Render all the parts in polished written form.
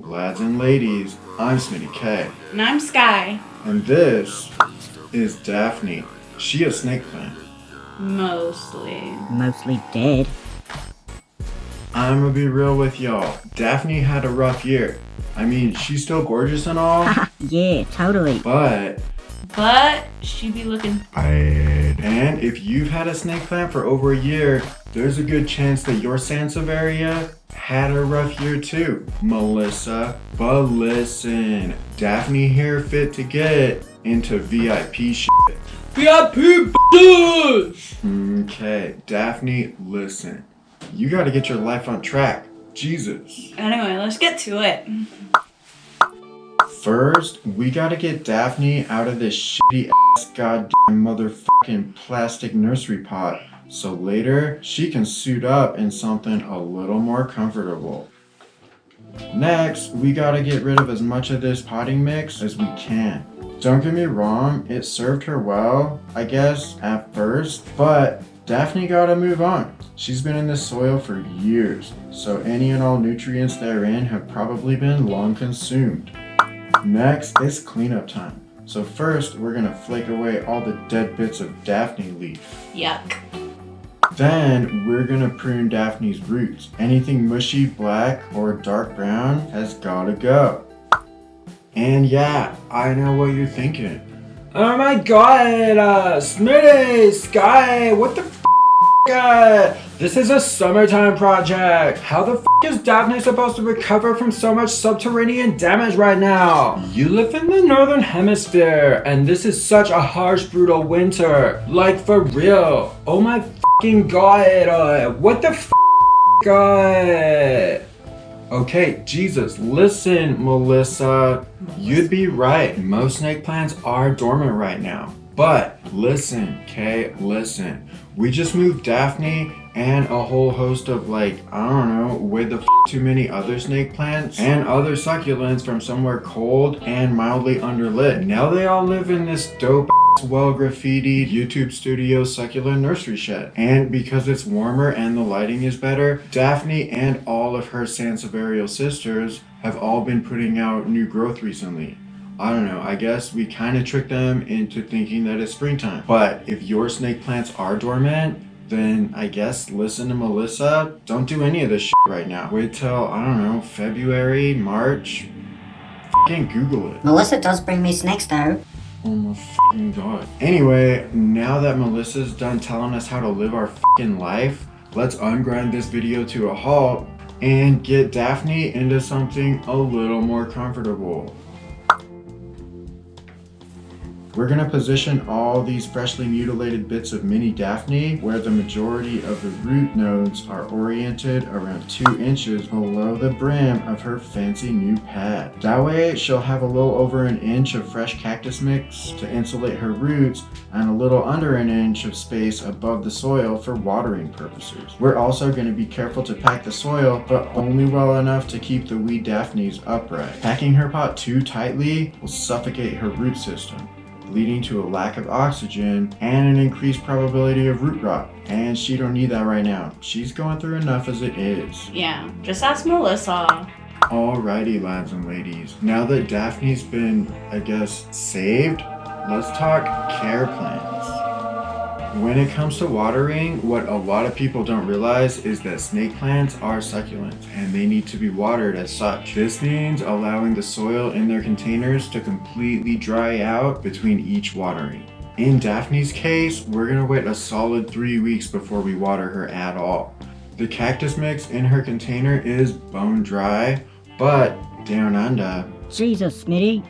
Lads and ladies, I'm Smitty K. And I'm Sky. And this is Daphne. She a snake plant. Mostly dead. I'ma be real with y'all. Daphne had a rough year. I mean, she's still gorgeous and all. Yeah, totally. But she be looking tired. And if you've had a snake plant for over a year, there's a good chance that your Sansevieria had a rough year too, Melissa. But listen, Daphne here fit to get into VIP shit. VIP bitches! Okay, Daphne, listen. You gotta get your life on track. Jesus. Anyway, let's get to it. First, we gotta get Daphne out of this shitty ass goddamn motherfucking plastic nursery pot, so later she can suit up in something a little more comfortable. Next, we gotta get rid of as much of this potting mix as we can. Don't get me wrong, it served her well, I guess, at first, but Daphne gotta move on. She's been in this soil for years, so any and all nutrients therein have probably been long consumed. Next, it's cleanup time. So first, we're gonna flake away all the dead bits of Daphne leaf. Yuck. Then, we're gonna prune Daphne's roots. Anything mushy, black, or dark brown has gotta go. And yeah, I know what you're thinking. Oh my god, Smitty, Sky, what the this is a summertime project. How the is Daphne supposed to recover from so much subterranean damage right now? You live in the northern hemisphere, and this is such a harsh, brutal winter. Like, for real. Oh my god, what the god? Okay, Jesus, listen, Melissa. You'd be right. Most snake plants are dormant right now. But listen, Kay, listen. We just moved Daphne and a whole host of way too many other snake plants and other succulents from somewhere cold and mildly underlit. Now they all live in this dope well graffitied YouTube studio succulent nursery shed. And because it's warmer and the lighting is better, Daphne and all of her Sansevieria sisters have all been putting out new growth recently. I don't know, I guess we kind of tricked them into thinking that it's springtime. But if your snake plants are dormant, then I guess listen to Melissa. Don't do any of this shit right now. Wait till, I don't know, February, March. F***ing Google it. Melissa does bring me snakes though. Oh my f***ing god. Anyway, now that Melissa's done telling us how to live our f***ing life, let's ungrind this video to a halt and get Daphne into something a little more comfortable. We're gonna position all these freshly mutilated bits of mini Daphne where the majority of the root nodes are oriented around 2 inches below the brim of her fancy new pad. That way she'll have a little over an inch of fresh cactus mix to insulate her roots and a little under an inch of space above the soil for watering purposes. We're also gonna be careful to pack the soil, but only well enough to keep the wee Daphnes upright. Packing her pot too tightly will suffocate her root system, leading to a lack of oxygen and an increased probability of root rot. And she don't need that right now. She's going through enough as it is. Yeah, just ask Melissa. Alrighty, lads and ladies. Now that Daphne's been, I guess, saved, let's talk care plans. When it comes to watering, what a lot of people don't realize is that snake plants are succulents and they need to be watered as such. This means allowing the soil in their containers to completely dry out between each watering. In Daphne's case, we're gonna wait a solid 3 weeks before we water her at all. The cactus mix in her container is bone dry, but down under, Jesus, Smitty.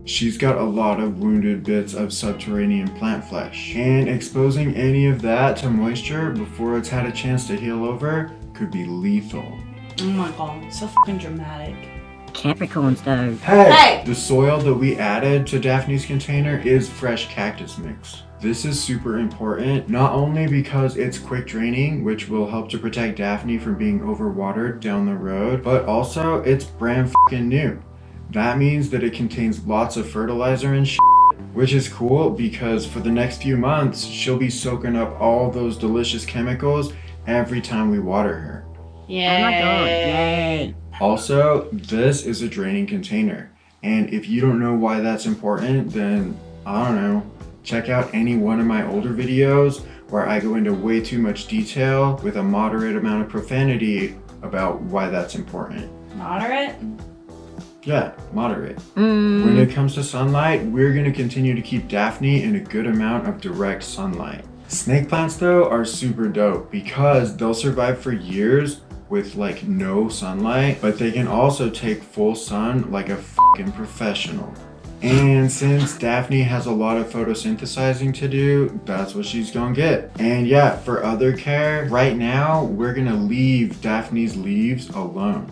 she's got a lot of wounded bits of subterranean plant flesh, and exposing any of that to moisture before it's had a chance to heal over could be lethal. Oh my god, so fucking dramatic. Capricorns though. Hey! The soil that we added to Daphne's container is fresh cactus mix. This is super important, not only because it's quick draining, which will help to protect Daphne from being overwatered down the road, but also it's brand fucking new. That means that it contains lots of fertilizer and shit, which is cool because for the next few months, she'll be soaking up all those delicious chemicals every time we water her. Yay. Oh my god, yay. Also, this is a draining container. And if you don't know why that's important, then I don't know. Check out any one of my older videos where I go into way too much detail with a moderate amount of profanity about why that's important. Moderate? Yeah, moderate. When it comes to sunlight, we're gonna continue to keep Daphne in a good amount of direct sunlight. Snake plants though are super dope because they'll survive for years with like no sunlight, but they can also take full sun like a fucking professional. And since Daphne has a lot of photosynthesizing to do, that's what she's gonna get. And yeah, for other care, right now, we're gonna leave Daphne's leaves alone.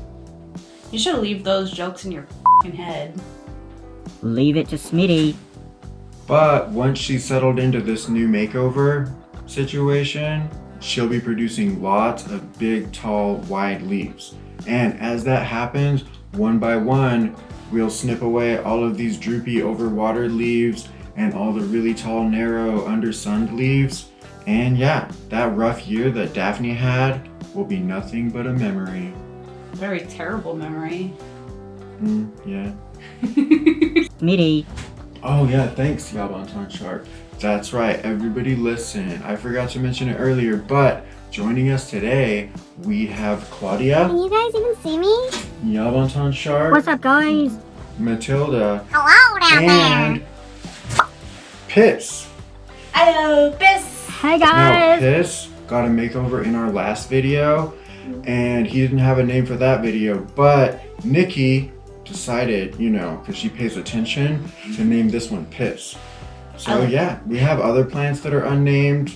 You should leave those jokes in your f***ing head. Leave it to Smitty. But once she's settled into this new makeover situation, she'll be producing lots of big, tall, wide leaves. And as that happens, one by one, we'll snip away all of these droopy, overwatered leaves and all the really tall, narrow, undersunned leaves. And yeah, that rough year that Daphne had will be nothing but a memory. Very terrible memory. Yeah. Smitty. Oh yeah, thanks, Yabonton Shark. That's right, everybody listen. I forgot to mention it earlier, but joining us today, we have Claudia. Can you guys even see me? Yabonton Shark. What's up, guys? Matilda. Hello down And Piss. Hello, Biss. Hey, Now, guys. Piss got a makeover in our last video, and he didn't have a name for that video, but Nikki decided, you know, because she pays attention, to name this one Piss. So yeah, we have other plants that are unnamed.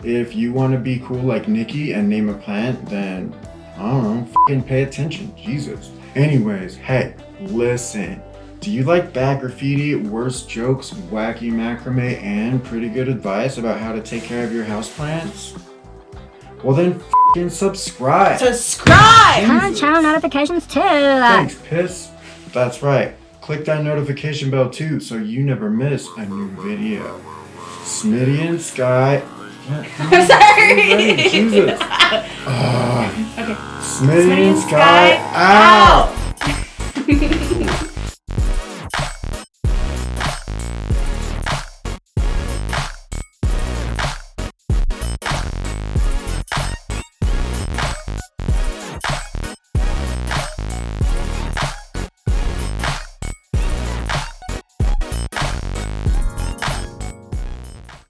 If you want to be cool like Nikki and name a plant, then I don't know, fucking pay attention, Jesus. Anyways, hey, listen. Do you like bad graffiti, worst jokes, wacky macrame, and pretty good advice about how to take care of your houseplants? Well then fucking subscribe. Subscribe! Turn on channel notifications too. Thanks, Piss. That's right. Click that notification bell too so you never miss a new video. Smitty and Sky. I'm sorry. Jesus. Okay. Smitty and Sky out.